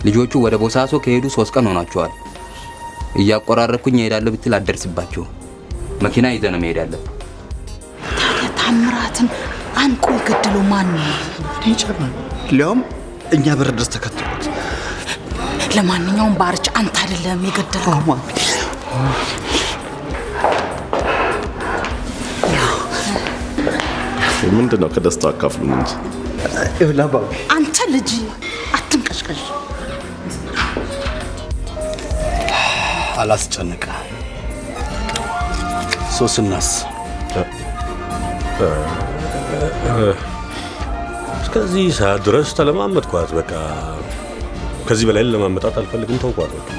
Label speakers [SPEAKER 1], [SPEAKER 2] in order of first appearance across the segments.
[SPEAKER 1] ልጆቹ ወደ ቦሳሶ ከሄዱ 3 ቀን ሆኗቸዋል። እያቆራረኩኝ እሄዳለሁ ብትል አትደርስባቸው። መኪና ይዘህ ነው መሄድ ያለብህ።
[SPEAKER 2] ታዲያ ታምራትን አንቆ የገደለው ማን ነው?
[SPEAKER 3] ይቻላል። ሊያውም እኛ በር ድረስ ተከትሎት።
[SPEAKER 2] ለማንኛውም ባርች አንተ አይደለም የገደለው።
[SPEAKER 4] ምንድነው ከደስታው አካፍሉን እንጂ።
[SPEAKER 3] ይኸውልህ
[SPEAKER 2] አንተ ልጅ አትንቀሽቀሽ።
[SPEAKER 3] አላስጨንቅ። ሶስናስ
[SPEAKER 5] እስከዚህ ሰዓት ድረስ ተለማመጥኳት። በቃ ከዚህ በላይ ለማመጣት አልፈልግም። ተውኳት በቃ።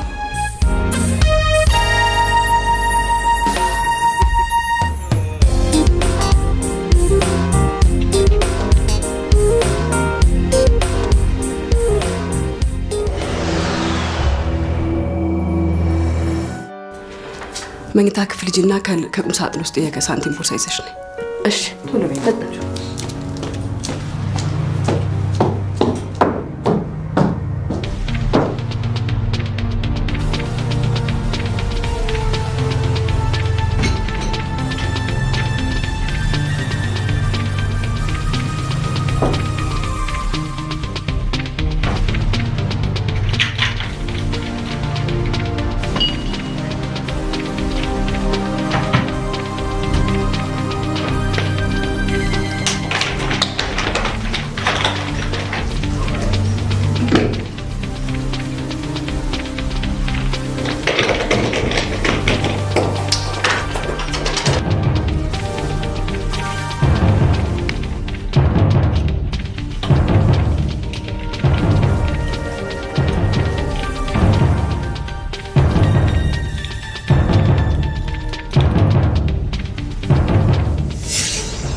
[SPEAKER 6] መኝታ ክፍል ሂጂና ከቁም ሳጥን ውስጥ የሳንቲም ቦርሳ ይዘሽ ነይ።
[SPEAKER 7] እሺ ቶሎ በይ መጣች።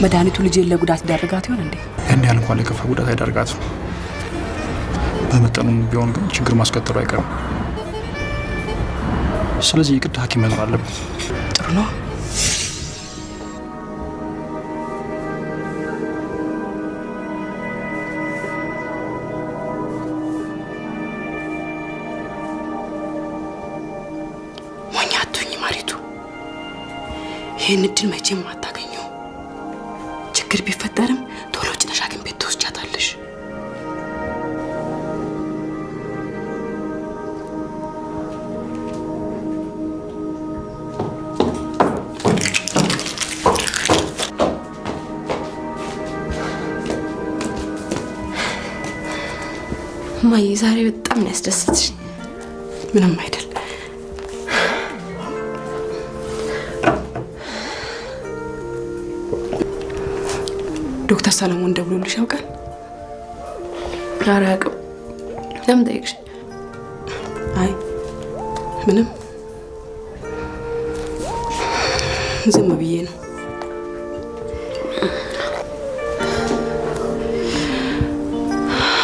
[SPEAKER 6] መድኃኒቱ ልጄን ለጉዳት ዳርጋት ይሆን እንዴ?
[SPEAKER 8] ያን ያህል እንኳን ለከፋ ጉዳት አይዳርጋትም። በመጠኑም ቢሆን ግን ችግር ማስከተሉ አይቀርም። ስለዚህ የግድ ሐኪም መኖር አለበት።
[SPEAKER 6] ጥሩ ነው። ሞኝ አትሁኝ ማሪቱ። ይህን እድል መቼም አታገኘው። ችግር ቢፈጠርም ቶሎ ጭነሽ ሐኪም ቤት ትወስጃታለሽ።
[SPEAKER 7] ማይ ዛሬ በጣም ያስደስትሽ።
[SPEAKER 6] ምንም አይደል። ዶክተር ሰለሞን ደውሎልሽ ያውቃል?
[SPEAKER 7] ኧረ አያውቅም። ለምን ጠየቅሽ?
[SPEAKER 6] አይ ምንም፣ ዝም ብዬ ነው።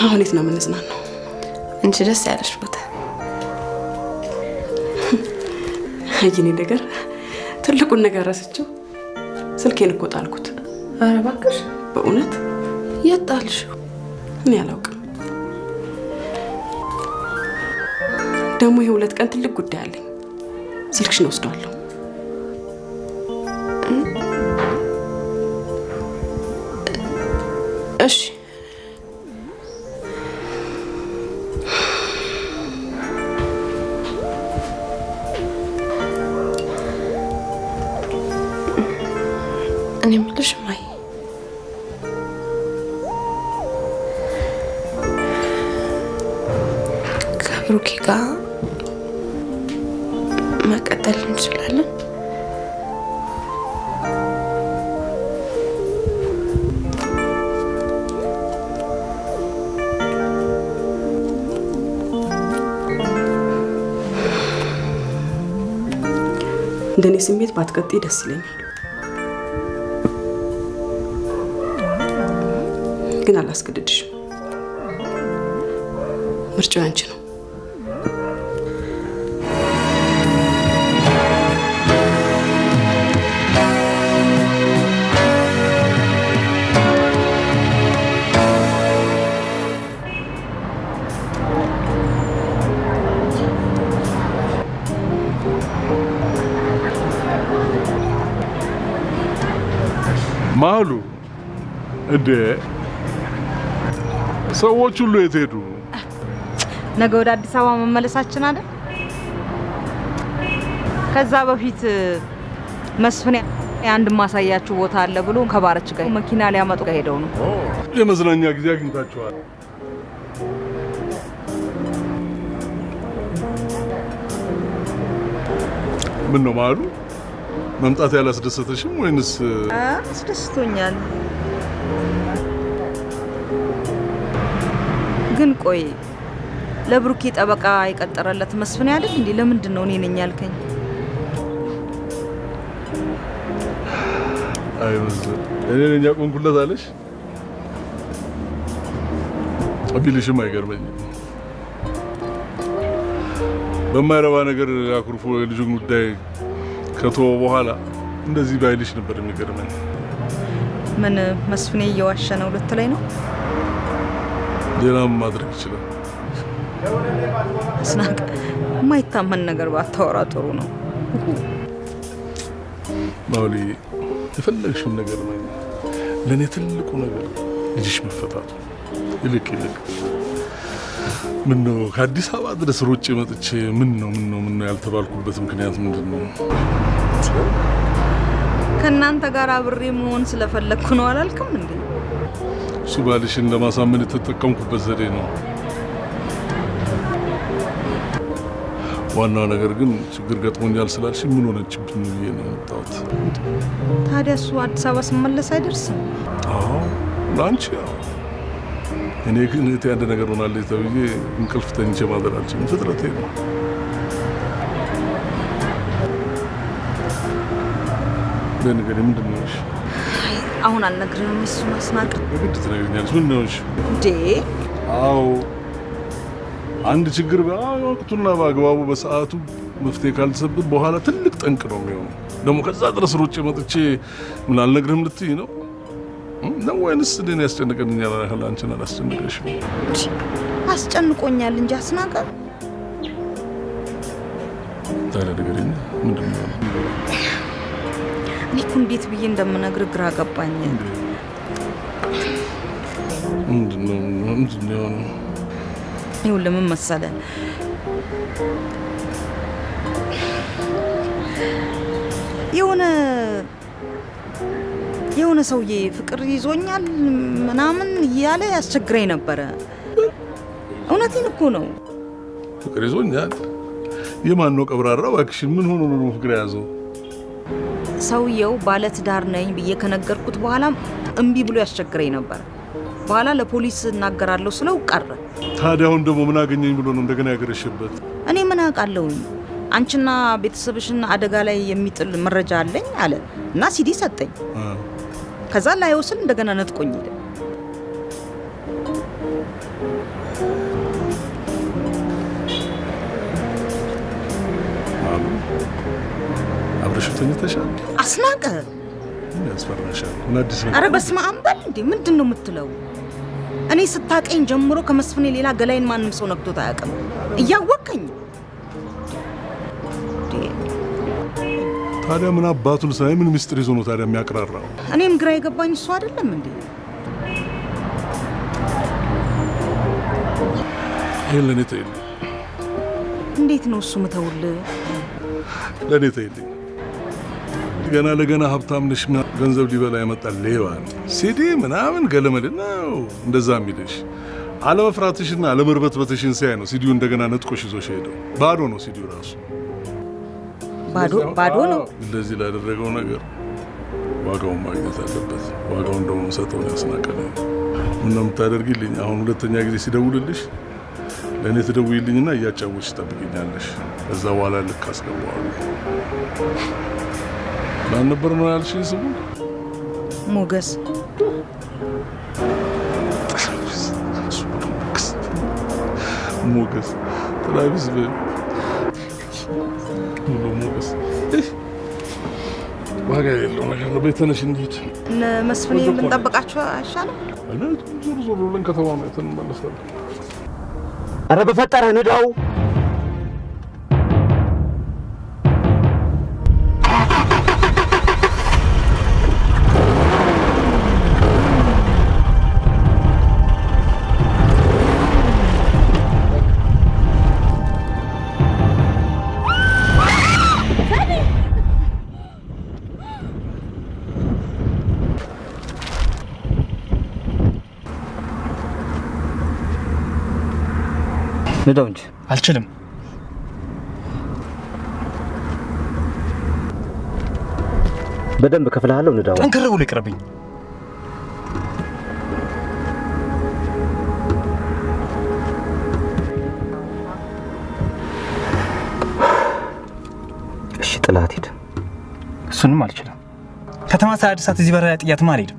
[SPEAKER 6] አሁን የት ነው የምንዝናናው?
[SPEAKER 7] አንቺ ደስ ያለሽ ቦታ።
[SPEAKER 6] አይኔ ነገር ትልቁን ነገር ረስቼው ስልኬን እኮ ጣልኩት።
[SPEAKER 7] ኧረ እባክሽ
[SPEAKER 6] በእውነት
[SPEAKER 7] የት ጣልሽው?
[SPEAKER 6] እኔ አላውቅም። ደግሞ የ2 ቀን ትልቅ ጉዳይ አለኝ። ስልክሽን ወስዷለሁ።
[SPEAKER 7] እሺ እኔ የምልሽ ማይ ከብሩኬ ጋር መቀጠል እንችላለን?
[SPEAKER 6] እንደኔ ስሜት ባትቀጥይ ደስ ይለኛል፣ ግን አላስገድድሽም። ምርጫው ያንቺ ነው።
[SPEAKER 9] ማሉ እንደ ሰዎች ሁሉ የት ሄዱ?
[SPEAKER 2] ነገ ወደ አዲስ አበባ መመለሳችን አይደል? ከዛ በፊት መስፍን አንድ ማሳያችሁ ቦታ አለ ብሎ ከባረች ጋር መኪና ሊያመጡ ሄደው ነው።
[SPEAKER 9] የመዝናኛ ጊዜ አግኝታችኋል? ምን ነው ማሉ መምጣት ያላስደሰተሽም ወይንስ?
[SPEAKER 2] አስደስቶኛል። ግን ቆይ ለብሩኬ ጠበቃ የቀጠረለት መስፍን አይደል እንዴ? ለምንድን ነው እኔ ነኝ ያልከኝ?
[SPEAKER 9] አይመስልም። እኔ ነኝ ያቆንኩለት አለሽ? አቢልሽም አይገርመኝም። በማይረባ ነገር አኩርፎ የልጁን ጉዳይ ከተወ በኋላ እንደዚህ ባይልሽ ነበር የሚገርመኝ።
[SPEAKER 2] ምን መስፍኔ እየዋሸ ነው ልትለኝ ነው?
[SPEAKER 9] ሌላም ማድረግ ይችላል።
[SPEAKER 2] አስናቅ የማይታመን ነገር ባታወራ ጥሩ ነው።
[SPEAKER 9] ማውሊ የፈለግሽውን ነገር ነው። ለእኔ ትልቁ ነገር ልጅሽ መፈታቱ። ይልቅ ምን ነው ከአዲስ አበባ ድረስ ሮጬ መጥቼ ምን ነው ያልተባልኩበት ምክንያት ምንድን ነው?
[SPEAKER 2] ከእናንተ ጋር አብሬ መሆን ስለፈለግኩ ነው አላልክም እንዴ?
[SPEAKER 9] እሱ ባልሽን ለማሳመን የተጠቀምኩበት ዘዴ ነው። ዋናው ነገር ግን ችግር ገጥሞኛል ስላልሽ ምን ሆነችብኝ ብዬ ነው የመጣሁት።
[SPEAKER 2] ታዲያ እሱ አዲስ አበባ ስመለስ አይደርስም?
[SPEAKER 9] አዎ ላንቺ ያው እኔ ግን እህቴ አንድ ነገር ሆናለች ተብዬ እንቅልፍ ተኝቼ ማደር አልችልም። ፍጥረቴ ነው። በነገር ምንድን ነው? እሺ
[SPEAKER 2] አሁን አልነግርህም። እሱ ማስናቅ
[SPEAKER 9] በግድ ትነግሪኛለሽ። ምን ነው? እሺ
[SPEAKER 2] እንዴ?
[SPEAKER 9] አዎ አንድ ችግር በወቅቱና በአግባቡ በሰዓቱ መፍትሄ ካልተሰጠበት በኋላ ትልቅ ጠንቅ ነው የሚሆነው። ደግሞ ከዛ ድረስ ሮጬ መጥቼ ምን አልነግርህም ልትይ ነው ነው ወይንስ እኔን ያስጨንቀኛል? ያህል አንቺን አላስጨንቀሽም?
[SPEAKER 2] አስጨንቆኛል እንጂ አስናቀ።
[SPEAKER 9] ታዲያ ንገሪኝ፣ ምንድን ነው?
[SPEAKER 2] እኔ እኮ እንዴት ብዬ እንደምነግርህ ግራ ገባኝ።
[SPEAKER 9] ምንድን ነው የሆነው?
[SPEAKER 2] ይኸውልህ ምን መሰለህ፣ የሆነ ሰውዬ ፍቅር ይዞኛል ምናምን እያለ ያስቸግረኝ ነበረ። እውነቴን እኮ ነው።
[SPEAKER 9] ፍቅር ይዞኛል? የማን ነው ቀብራራው? እባክሽን ምን ሆኖ ነው ፍቅር የያዘው?
[SPEAKER 2] ሰውየው ባለትዳር ነኝ ብዬ ከነገርኩት በኋላ እምቢ ብሎ ያስቸግረኝ ነበር። በኋላ ለፖሊስ እናገራለሁ ስለው ቀረ።
[SPEAKER 9] ታዲያ አሁን ደግሞ ምን አገኘኝ ብሎ ነው እንደገና ያገረሸበት?
[SPEAKER 2] እኔ ምን አውቃለሁኝ? አንቺና ቤተሰብሽን አደጋ ላይ የሚጥል መረጃ አለኝ አለ እና ሲዲ ሰጠኝ። ከዛ ላየው ስል እንደገና ነጥቆኝ ሄደ።
[SPEAKER 9] አብረሽው ተኝተሻል?
[SPEAKER 2] አስናቀ
[SPEAKER 9] ምን ያስፈራሻል? ምን አዲስ ነገር?
[SPEAKER 2] ኧረ በስመ አብ በል እንዴ! ምንድን ነው የምትለው? እኔ ስታቀኝ ጀምሮ ከመስፍኔ ሌላ ገላይን ማንም ሰው ነክቶት አያውቅም። እያወቀኝ
[SPEAKER 9] ታዲያ ምን አባቱን ሳይ ምን ምስጢር ይዞ ነው ታዲያ የሚያቀራራው?
[SPEAKER 2] እኔም ግራ የገባኝ እሱ አይደለም እንዴ?
[SPEAKER 9] ለኔ ተይልኝ።
[SPEAKER 2] እንዴት ነው እሱ ምተውልህ?
[SPEAKER 9] ለኔ ተይልኝ። ገና ለገና ሀብታም ነሽ ገንዘብ ሊበላ የመጣ ሌባ ነው ሲዲ ምናምን ገለመድ ነው እንደዛ የሚልሽ። አለመፍራትሽና አለመርበትበትሽን ሲያይ ነው ሲዲው እንደገና ነጥቆሽ ይዞሽ ሄደው። ባዶ ነው ሲዲው ራሱ ባዶ ነው። እንደዚህ ላደረገው ነገር ዋጋውን ማግኘት አለበት። ዋጋውን ደግሞ ሰጠው ያስናቀለ። ምን ነው የምታደርጊልኝ? አሁን ሁለተኛ ጊዜ ሲደውልልሽ ለእኔ ትደውይልኝና እያጫወትሽ ትጠብቂኛለሽ። ከዛ በኋላ ልክ አስገባዋለሁ። ማን ነበር ነው ያልሽኝ ስሙ?
[SPEAKER 2] ሞገስ።
[SPEAKER 9] ሞገስ ጥላቢስ ሞገስ ዋጋ የሌለው ነገር ነው። ቤተነሽ እንሂድ።
[SPEAKER 2] እነ መስፍኔ የምንጠብቃቸው አይሻልም?
[SPEAKER 9] ዞር ብለን ከተማ ማየትን እንመለሳለን።
[SPEAKER 10] ኧረ በፈጠረህ ንዳው። ንዳው እንጂ።
[SPEAKER 8] አልችልም።
[SPEAKER 10] በደንብ ከፍልሃለሁ። ንዳው።
[SPEAKER 8] ጠንከር ብሎ ይቅርብኝ።
[SPEAKER 10] እሺ ጥላት ሂድ።
[SPEAKER 8] እሱንም አልችልም። ከተማ ሳያድሳት እዚህ በረሃ ጥያትም አልሄድም።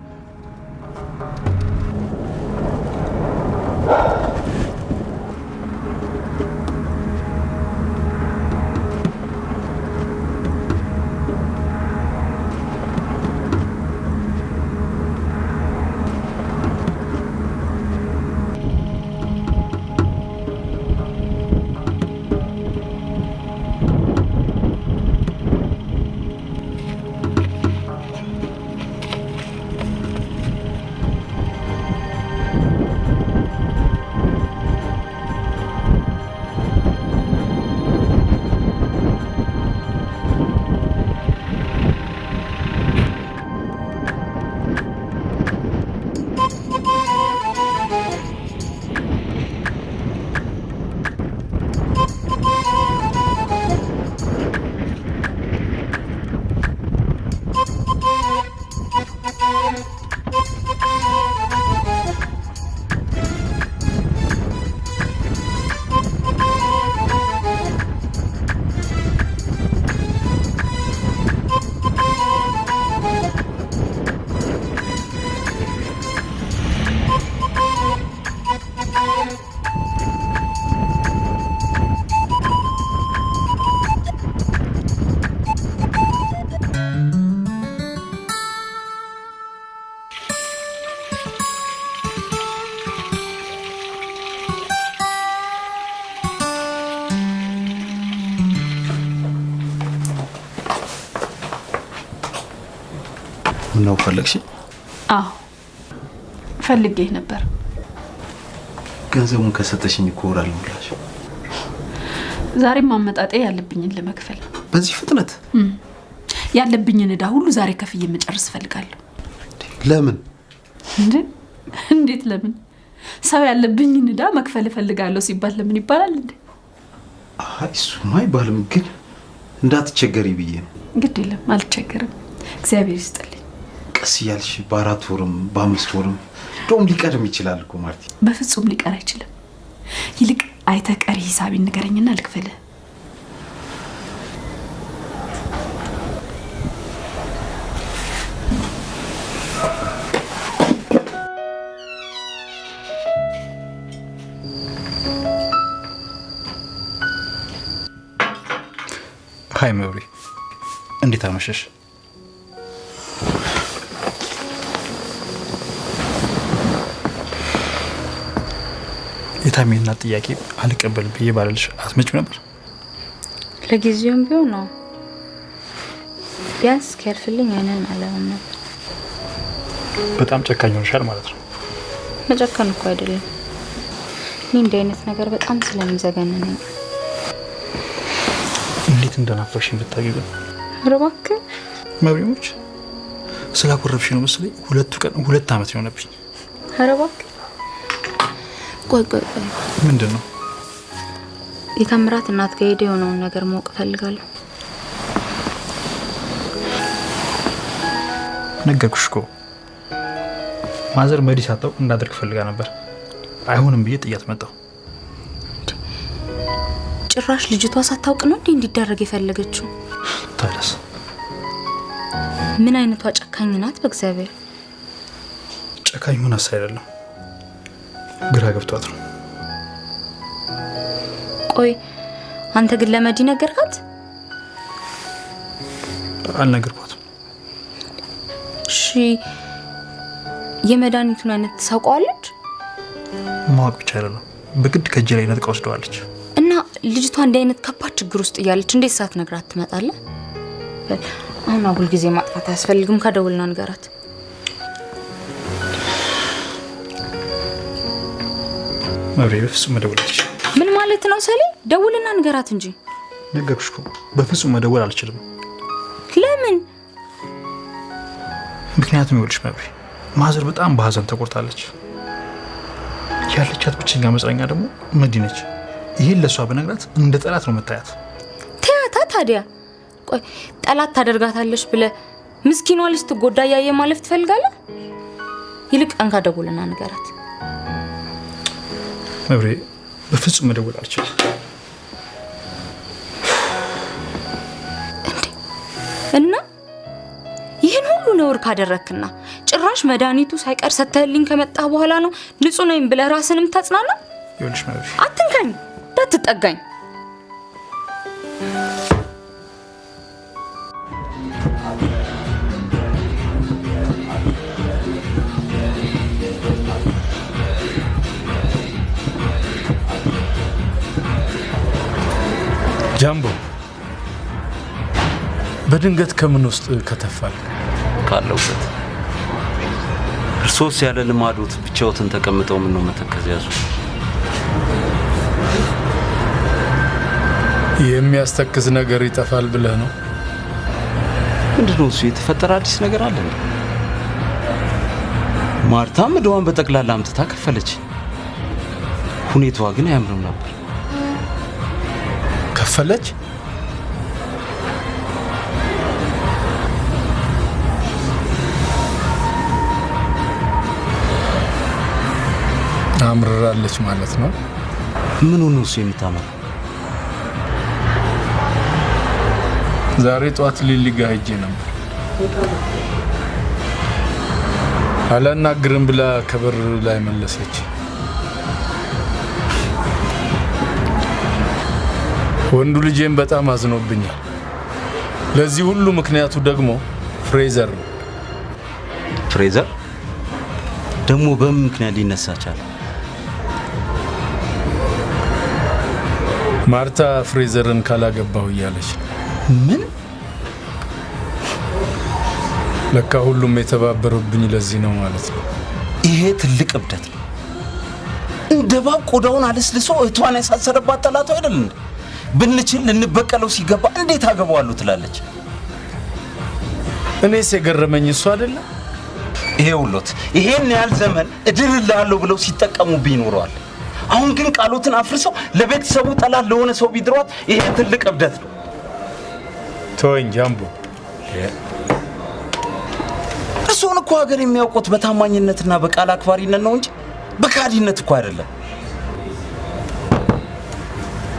[SPEAKER 3] ነው ፈለግሽ?
[SPEAKER 6] አዎ ፈልጌ ነበር።
[SPEAKER 3] ገንዘቡን ከሰጠሽኝ እኮ ወራል ሙላሽ።
[SPEAKER 6] ዛሬም ማመጣጤ ያለብኝን ለመክፈል።
[SPEAKER 3] በዚህ ፍጥነት
[SPEAKER 6] ያለብኝን ዕዳ ሁሉ ዛሬ ከፍዬ መጨረስ ፈልጋለሁ።
[SPEAKER 3] ለምን?
[SPEAKER 6] እንዴት ለምን? ሰው ያለብኝን ዕዳ መክፈል ፈልጋለሁ ሲባል ለምን ይባላል እንዴ?
[SPEAKER 3] አይ እሱማ አይባልም፣ ግን እንዳትቸገሪ ብዬ ነው።
[SPEAKER 6] ግድ የለም አልቸገርም። እግዚአብሔር ይስጥልኝ።
[SPEAKER 3] ቀስ ያልሽ በ4 ወርም በ5 ወርም ዶም ሊቀርም ይችላል እኮ ማርቲ።
[SPEAKER 6] በፍጹም ሊቀር አይችልም። ይልቅ አይተህ ቀሪ ሂሳቤን ንገረኝና ልክፈልህ።
[SPEAKER 8] ሃይ መብሪ፣ እንዴት አመሸሽ? የታሜና ጥያቄ አልቀበል ብዬ ባለልሽ አትመጭም ነበር?
[SPEAKER 7] ለጊዜውም ቢሆን ነው። ቢያንስ ከልፍልኝ አይነን አላለም ነበር።
[SPEAKER 8] በጣም ጨካኝ ሆነሻል ማለት ነው።
[SPEAKER 7] መጨከን እኮ አይደለም። እኔ እንዲህ አይነት ነገር በጣም ስለሚዘገነነኝ።
[SPEAKER 8] እንዴት እንደናፈቅሽኝ ብታውቂ ግን።
[SPEAKER 7] ኧረ እባክህ
[SPEAKER 8] መብሪሞች ስላኮረፍሽ ነው መሰለኝ 2 ዓመት የሆነብኝ።
[SPEAKER 7] ኧረ እባክህ ቆይ
[SPEAKER 8] ምንድን ነው?
[SPEAKER 7] የታምራት እናት ጋር ሄደ የሆነውን ነገር ማወቅ እፈልጋለሁ።
[SPEAKER 8] ነገርኩሽ እኮ ማዘር መዲ ሳታውቅ እንዳደርግ ፈልጋ ነበር። አይሆንም ብዬ ጥያት መጣሁ።
[SPEAKER 7] ጭራሽ ልጅቷ ሳታውቅ ነው እንዴ እንዲደረግ የፈለገችው?
[SPEAKER 8] ታዲያስ
[SPEAKER 7] ምን አይነቷ ጨካኝ ናት? በእግዚአብሔር
[SPEAKER 8] ጨካኝ ሆና አይደለም፣ ግራ ገብቷት ነው።
[SPEAKER 7] ቆይ አንተ ግን ለመዲ ነገርካት?
[SPEAKER 8] አልነገርኳትም።
[SPEAKER 7] እሺ የመድኃኒቱን አይነት ታውቀዋለች?
[SPEAKER 8] ማወቅ ብቻ አይደለም፣ በግድ ከእጄ ላይ ነጥቃ ወስደዋለች።
[SPEAKER 7] እና ልጅቷ እንዲህ አይነት ከባድ ችግር ውስጥ እያለች እንዴት ሳትነግራት ትመጣለህ? አሁን አጉል ጊዜ ማጥፋት አያስፈልግም። ከደውልና ንገራት።
[SPEAKER 8] መብሬ በፍጹም መደወል አልችልም።
[SPEAKER 7] ምን ማለት ነው ሰሌ? ደውልና ንገራት እንጂ።
[SPEAKER 8] ነገርኩሽ እኮ በፍጹም መደወል አልችልም።
[SPEAKER 7] ለምን?
[SPEAKER 8] ምክንያቱም ይኸውልሽ መብሬ፣ ማዘር በጣም በሀዘን ተቆርጣለች። ያለቻት ብቸኛ መጽናኛ ደግሞ መዲ ነች። ይሄን ለሷ በነግራት እንደ ጠላት ነው መታያት።
[SPEAKER 7] ተያታ ታዲያ ቆይ ጠላት ታደርጋታለሽ ብለ ምስኪኗ ልጅ ትጎዳ ያየ ማለፍ ትፈልጋለህ? ይልቅ አንካ ደውልና ንገራት።
[SPEAKER 8] መብሬ በፍጹም መደወል አልችልም።
[SPEAKER 7] እና ይህን ሁሉ ነውር ካደረክና ጭራሽ መድኃኒቱ ሳይቀር ሰተህልኝ ከመጣ በኋላ ነው ንጹህ ነኝ ብለህ ራስንም ታጽናና?
[SPEAKER 8] ይኸውልሽ መብሬ
[SPEAKER 7] አትንካኝ፣ እንዳትጠጋኝ።
[SPEAKER 11] ጃምቦ በድንገት ከምን ውስጥ ከተፋል?
[SPEAKER 10] ካለውበት እርሶስ ያለ ልማዶት ብቻዎትን ተቀምጠው ምን ነው መተከዝ ያዙ?
[SPEAKER 11] የሚያስተክዝ ነገር ይጠፋል ብለህ ነው?
[SPEAKER 10] ምንድነው እሱ? የተፈጠረ አዲስ ነገር አለ እንዴ? ማርታም ዕዳዋን በጠቅላላ አምጥታ ከፈለች። ሁኔታዋ ግን አያምርም ነበር።
[SPEAKER 11] ከፈለች? አምርራለች ማለት ነው?
[SPEAKER 10] ምን ነው እሱ የምታመር?
[SPEAKER 11] ዛሬ ጧት ሊሊ ጋር ሄጄ ነበር። አላናግርም ብላ ከበር ላይ መለሰች። ወንዱ ልጄም በጣም አዝኖብኛል። ለዚህ ሁሉ ምክንያቱ ደግሞ ፍሬዘር ነው።
[SPEAKER 10] ፍሬዘር ደግሞ በምን ምክንያት ሊነሳቻል?
[SPEAKER 11] ማርታ ፍሬዘርን ካላገባው እያለች ነው።
[SPEAKER 10] ምን?
[SPEAKER 11] ለካ ሁሉም የተባበሩብኝ ለዚህ ነው ማለት ነው።
[SPEAKER 10] ይሄ ትልቅ እብደት ነው። እንደ ባብ ቆዳውን አለስልሶ እህቷን ያሳሰረባት ጠላቷ አይደል እንዴ? ብንችል ልንበቀለው ሲገባ እንዴት አገባዋለሁ ትላለች።
[SPEAKER 11] እኔስ የገረመኝ እሱ አይደለ?
[SPEAKER 10] ይሄውሎት ይሄን ያህል ዘመን እድልልሃለሁ ብለው ሲጠቀሙብኝ ኖረዋል። አሁን ግን ቃሎትን አፍርሰው ለቤተሰቡ ጠላት ለሆነ ሰው ቢድሯት ይሄ ትልቅ እብደት ነው።
[SPEAKER 11] ተወኝ ጃምቦ።
[SPEAKER 10] እሱን እኮ ሀገር የሚያውቁት በታማኝነትና በቃል አክባሪነት ነው እንጂ በካዲነት እኮ አይደለም።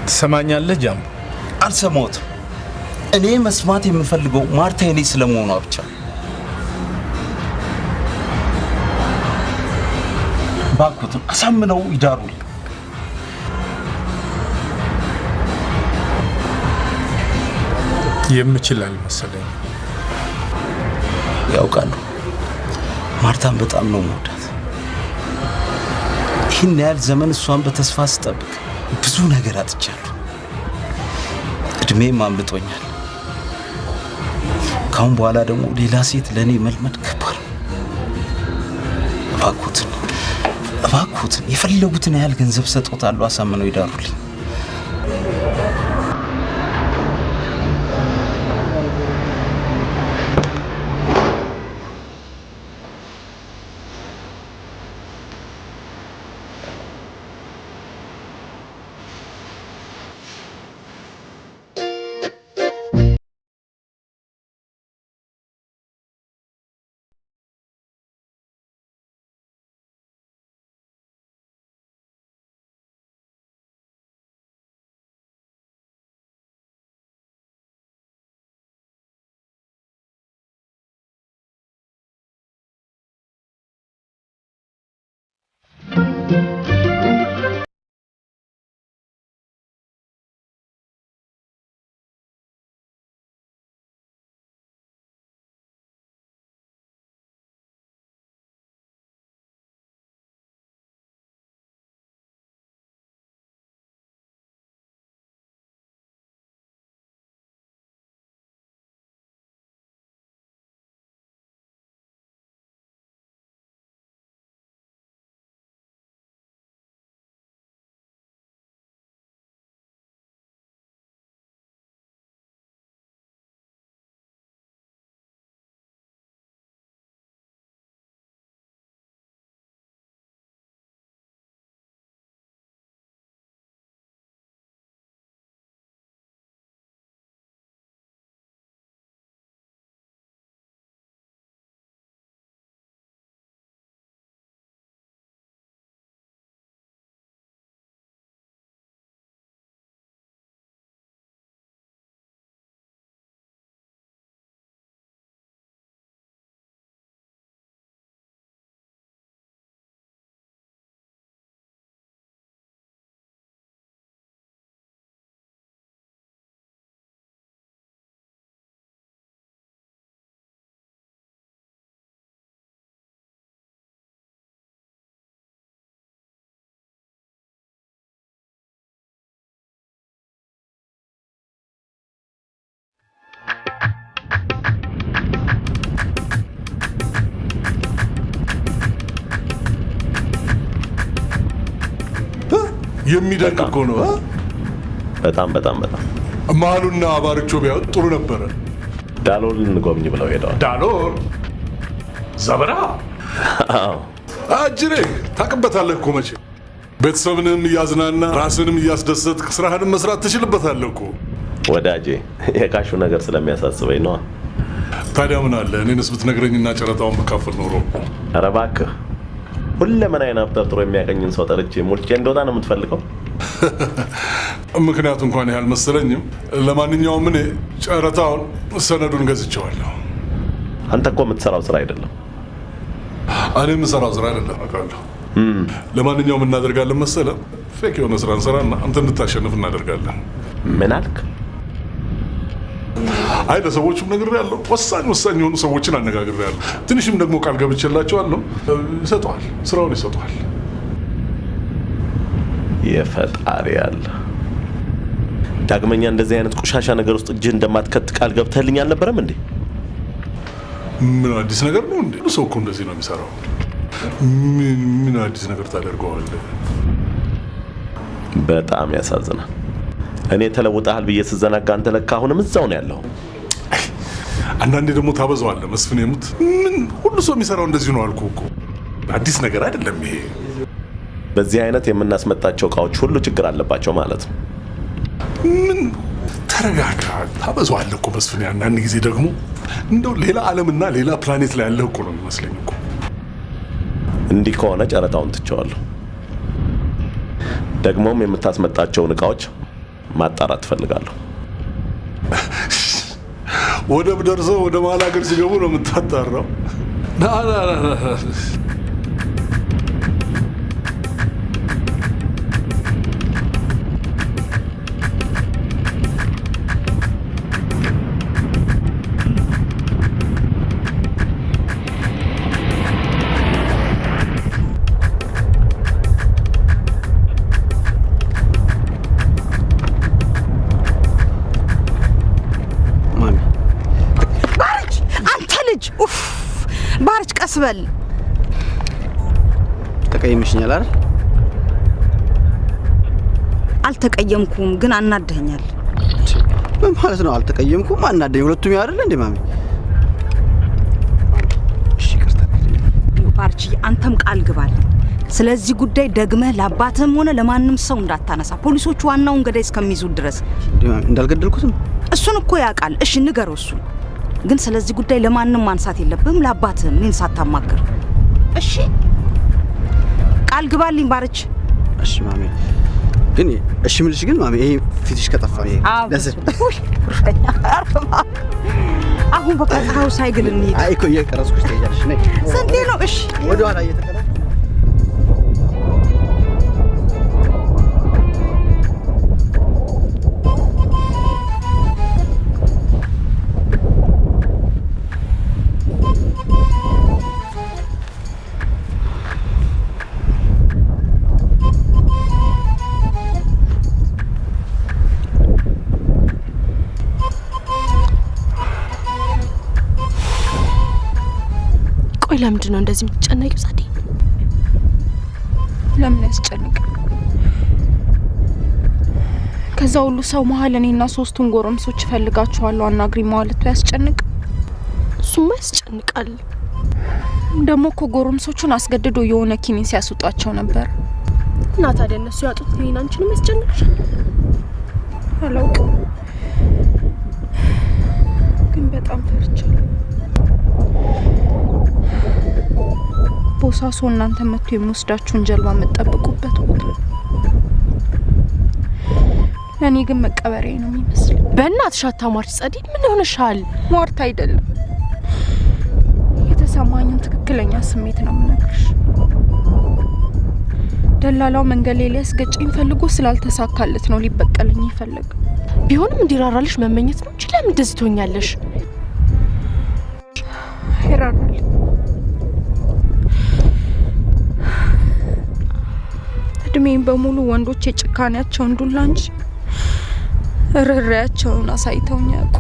[SPEAKER 11] ትሰማኛለህ ጃምቦ?
[SPEAKER 10] አልሰማሁትም። እኔ መስማት የምፈልገው ማርታ የኔ ስለመሆኗ ብቻ። ባኩትን አሳምነው ይዳሩልኝ።
[SPEAKER 11] የምችል አልመሰለኝ።
[SPEAKER 10] ያውቃሉ ማርታን በጣም ነው የምወዳት። ይህን ያህል ዘመን እሷን በተስፋ ስጠብቅ ብዙ ነገር አጥቻለሁ። እድሜም አምልጦኛል። ካሁን በኋላ ደግሞ ሌላ ሴት ለእኔ መልመድ ከባድ ነው። እባክዎትን የፈለጉትን ያህል ገንዘብ ሰጥዎታለሁ፣ አሳምነው ይዳሩልኝ።
[SPEAKER 9] የሚደንቅ እኮ ነው።
[SPEAKER 4] በጣም
[SPEAKER 9] ማሉና ባርቾ ቢያወጥ ጥሩ ነበረ።
[SPEAKER 4] ዳሎል እንጎብኝ ብለው ሄደዋል።
[SPEAKER 9] ዳሎል ዘበራ አጅሬ ታውቅበታለህ እኮ መቼ ቤተሰብንም እያዝናና ራስንም እያስደሰትክ ስራህንም መስራት ትችልበታለህ እኮ
[SPEAKER 4] ወዳጄ። የካሹ ነገር ስለሚያሳስበኝ ነው።
[SPEAKER 9] ታዲያ ምን አለ እኔንስ ብትነግረኝና ጨረታውን ብካፈል ኖሮ።
[SPEAKER 4] ኧረ እባክህ ሁለምን አይነት አብጠርጥሮ የሚያቀኝን ሰው ጠርቼ ሞልቼ እንደወጣ ነው የምትፈልገው?
[SPEAKER 9] ምክንያቱ እንኳን ያህል መሰለኝም። ለማንኛውም እኔ ጨረታውን ሰነዱን ገዝቼዋለሁ።
[SPEAKER 4] አንተ እኮ የምትሰራው ስራ አይደለም።
[SPEAKER 9] እኔ የምሰራው ስራ አይደለም አውቃለሁ። ለማንኛውም እናደርጋለን መሰለህ፣ ፌክ የሆነ ስራ እንሰራና አንተ እንድታሸንፍ እናደርጋለን።
[SPEAKER 4] ምን አልክ?
[SPEAKER 9] አይ ለሰዎቹም ነግሬያለሁ። ወሳኝ የሆኑ ሰዎችን አነጋግሬያለሁ። ትንሽም ደግሞ ቃል ገብቼላቸዋለሁ። ይሰጠዋል፣ ስራውን ይሰጠዋል።
[SPEAKER 4] የፈጣሪ ያለ ዳግመኛ እንደዚህ አይነት ቆሻሻ ነገር ውስጥ እጅህ እንደማትከት ቃል ገብተህልኝ አልነበረም እንዴ?
[SPEAKER 9] ምን አዲስ ነገር ነው እንዴ? ሰው እኮ እንደዚህ ነው የሚሰራው። ምን አዲስ ነገር ታደርገዋለህ?
[SPEAKER 4] በጣም ያሳዝናል። እኔ ተለውጠሃል ብዬ ስዘናጋ አንተ ለካ አሁንም እዛው ነው ያለው።
[SPEAKER 9] አንዳንዴ ደግሞ ታበዛዋለህ መስፍን። የሙት ምን ሁሉ ሰው የሚሰራው እንደዚህ ነው አልኩህ እኮ። አዲስ ነገር አይደለም ይሄ።
[SPEAKER 4] በዚህ አይነት የምናስመጣቸው እቃዎች ሁሉ ችግር አለባቸው ማለት ነው።
[SPEAKER 9] ምን ተረጋጋ። ታበዛዋለህ እኮ መስፍን። አንዳንድ ጊዜ ደግሞ እንደው ሌላ ዓለምና ሌላ ፕላኔት ላይ ያለህ እኮ ነው የሚመስለኝ እኮ።
[SPEAKER 4] እንዲህ ከሆነ ጨረታውን ትቼዋለሁ። ደግሞም የምታስመጣቸውን እቃዎች ማጣራት ትፈልጋለሁ።
[SPEAKER 9] ወደብ ደርሰው ወደ መሀል ሀገር ሲገቡ ነው የምታጣራው?
[SPEAKER 2] በል
[SPEAKER 3] ተቀየምሽኛል አይደል?
[SPEAKER 2] አልተቀየምኩም፣ ግን አናደኸኛል።
[SPEAKER 3] ምን ማለት ነው? አልተቀየምኩም አናደኝ? ሁለቱም ያው አይደል እንዴ ማሚ? እሺ ይቅርታ።
[SPEAKER 2] ባርቺ አንተም ቃል ግባልኝ። ስለዚህ ጉዳይ ደግመህ ለአባትህም ሆነ ለማንም ሰው እንዳታነሳ። ፖሊሶቹ ዋናውን ገዳይ እስከሚይዙ ድረስ።
[SPEAKER 3] እንዳልገደልኩትም
[SPEAKER 2] እሱን እኮ ያውቃል። እሺ ንገረው እሱ። ግን ስለዚህ ጉዳይ ለማንም ማንሳት የለብህም፣ ለአባትህም እኔን ሳታማክር። እሺ ቃል ግባልኝ ባርች።
[SPEAKER 3] እሺ ማሚ። ግን እሺ ምልሽ ግን ማሚ ይሄ ፊትሽ ከጠፋ ለዚህ
[SPEAKER 2] አሁን በቃ ፀሐዩ ሳይግል እንሂድ።
[SPEAKER 3] አይ እኮ እየቀረጽኩሽ ትሄጃለሽ። ነይ
[SPEAKER 2] ስንቴ ነው? እሺ
[SPEAKER 3] ወደ ኋላ እየተከለ
[SPEAKER 6] ለምንድን ነው እንደዚህ የምትጨነቂው ጻዲ?
[SPEAKER 7] ለምን ያስጨንቅ? ከዛ ሁሉ ሰው መሀል እኔና ሶስቱን ጎረምሶች ፈልጋቸዋለሁ አናግሪ ማለቱ ያስጨንቅ?
[SPEAKER 6] እሱማ ያስጨንቃል።
[SPEAKER 7] ደግሞ እኮ ጎረምሶቹን አስገድዶ የሆነ ኪኒን ሲያስውጣቸው ነበር።
[SPEAKER 6] እና ታዲያ እነሱ ያጡት ኪኒን አንቺንም ያስጨንቅሻል?
[SPEAKER 7] አላውቅም፣ ግን በጣም ፈርቻለሁ። ቦሳሶ እናንተ መጥቶ የሚወስዳችሁን ጀልባ የምትጠብቁበት ቦታ። እኔ ግን መቀበሪያ ነው የሚመስል።
[SPEAKER 6] በእናትሽ አታሟርች ጻዲ። ምን ሆነሻል?
[SPEAKER 7] ሟርት አይደለም፣ የተሰማኝን ትክክለኛ ስሜት ነው የምነግርሽ። ደላላው መንገድ ላይ ሊያስገጨኝ ፈልጎ ስላልተሳካለት ነው ሊበቀለኝ ይፈልግ።
[SPEAKER 6] ቢሆንም እንዲራራልሽ መመኘት ነው እንጂ ለምን እንደዚህ ትሆኛለሽ?
[SPEAKER 7] ይራራል። እድሜን በሙሉ ወንዶች የጭካኔያቸውን ዱላ እንጂ ርህራሄያቸውን አሳይተውኝ ያውቁ።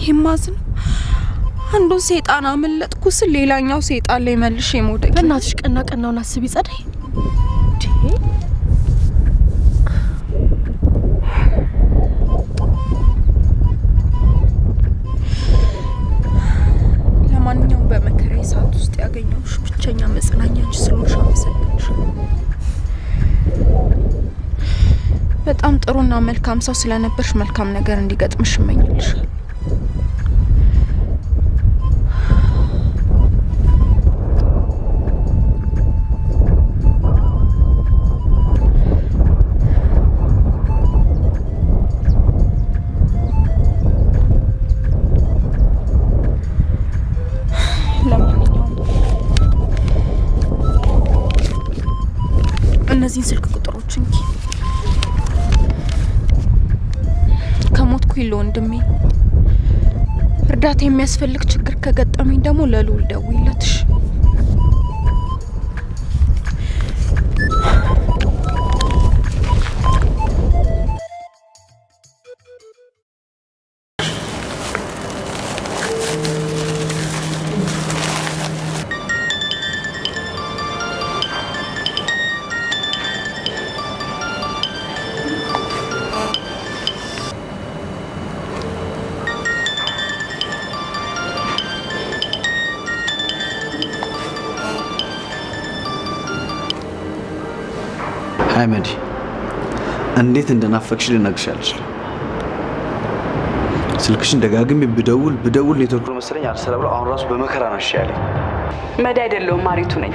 [SPEAKER 7] ይማዝን አንዱን ሰይጣን አመለጥኩ ስል ሌላኛው ሰይጣን ላይ መልሼ መውደቅ።
[SPEAKER 6] በእናትሽ ቀና ቀናውን አስቢ ጸደይ።
[SPEAKER 12] ውስጥ ያገኘሁሽ ብቸኛ መጽናኛ አንቺ ስለሆንሽ አመሰግንሻለሁ። በጣም ጥሩና መልካም ሰው ስለነበርሽ መልካም ነገር እንዲገጥምሽ እመኝልሻለሁ። እነዚህን ስልክ ቁጥሮች እንኪ። ከሞትኩ ለወንድሜ እርዳታ የሚያስፈልግ ችግር ከገጠመኝ ደግሞ ለልዑል ደውይለትሽ።
[SPEAKER 3] አህመድ እንዴት እንደናፈቅሽ ልነግርሽ አልችልም። ስልክሽን ደጋግሜ ብደውል ኔትወርክ ነው መሰለኝ አልሰራ ብሎ አሁን ራሱ በመከራ ነው ያለኝ።
[SPEAKER 6] መድ አይደለሁም ማሪቱ ነኝ።